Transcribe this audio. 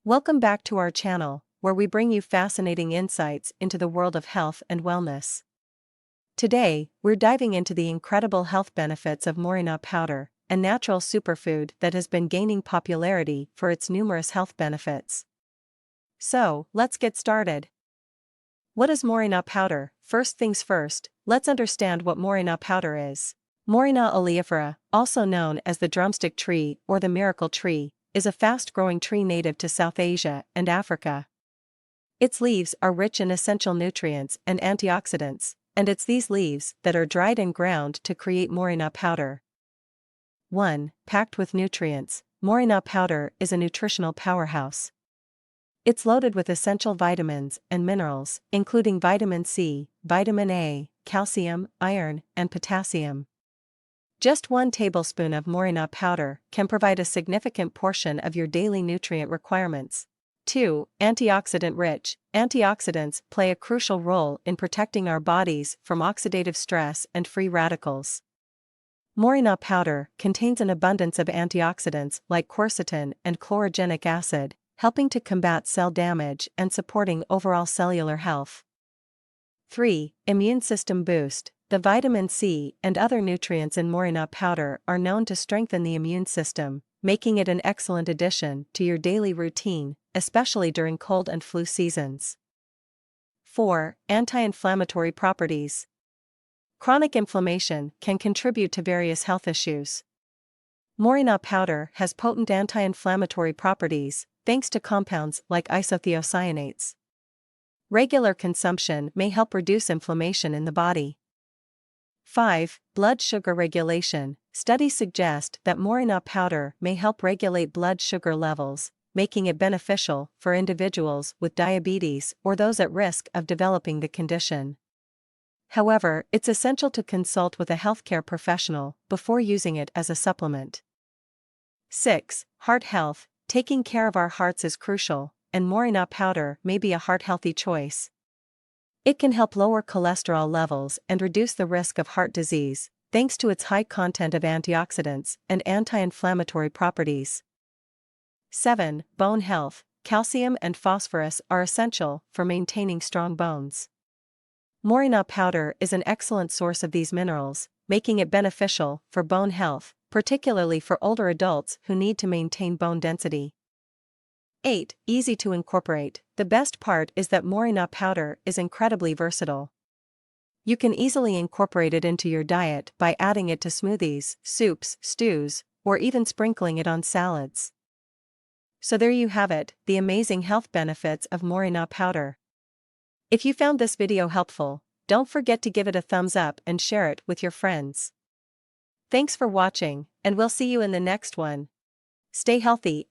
Welcome back to our channel, where we bring you fascinating insights into the world of health and wellness. Today, we're diving into the incredible health benefits of Moringa powder, a natural superfood that has been gaining popularity for its numerous health benefits. So, let's get started. What is Moringa powder? First things first, let's understand what Moringa powder is. Moringa oleifera, also known as the drumstick tree or the miracle tree, is a fast-growing tree native to South Asia and Africa. Its leaves are rich in essential nutrients and antioxidants, and it's these leaves that are dried and ground to create Moringa powder. 1. Packed with nutrients, Moringa powder is a nutritional powerhouse. It's loaded with essential vitamins and minerals, including vitamin C, vitamin A, calcium, iron, and potassium. Just 1 tablespoon of Moringa powder can provide a significant portion of your daily nutrient requirements. 2. Antioxidant rich. Antioxidants play a crucial role in protecting our bodies from oxidative stress and free radicals. Moringa powder contains an abundance of antioxidants like quercetin and chlorogenic acid, helping to combat cell damage and supporting overall cellular health. 3. Immune system boost. The vitamin C and other nutrients in Moringa powder are known to strengthen the immune system, making it an excellent addition to your daily routine, especially during cold and flu seasons. 4. Anti-inflammatory properties. Chronic inflammation can contribute to various health issues. Moringa powder has potent anti-inflammatory properties, thanks to compounds like isothiocyanates. Regular consumption may help reduce inflammation in the body. 5. Blood sugar regulation. Studies suggest that Moringa powder may help regulate blood sugar levels, making it beneficial for individuals with diabetes or those at risk of developing the condition. However, it's essential to consult with a healthcare professional before using it as a supplement. 6. Heart health. Taking care of our hearts is crucial, and Moringa powder may be a heart-healthy choice. It can help lower cholesterol levels and reduce the risk of heart disease, thanks to its high content of antioxidants and anti-inflammatory properties. 7. Bone health. Calcium and phosphorus are essential for maintaining strong bones. Moringa powder is an excellent source of these minerals, making it beneficial for bone health, particularly for older adults who need to maintain bone density. 8. Easy to incorporate. The best part is that Moringa powder is incredibly versatile. You can easily incorporate it into your diet by adding it to smoothies, soups, stews, or even sprinkling it on salads. So there you have it, the amazing health benefits of Moringa powder. If you found this video helpful, don't forget to give it a thumbs up and share it with your friends. Thanks for watching, and we'll see you in the next one. Stay healthy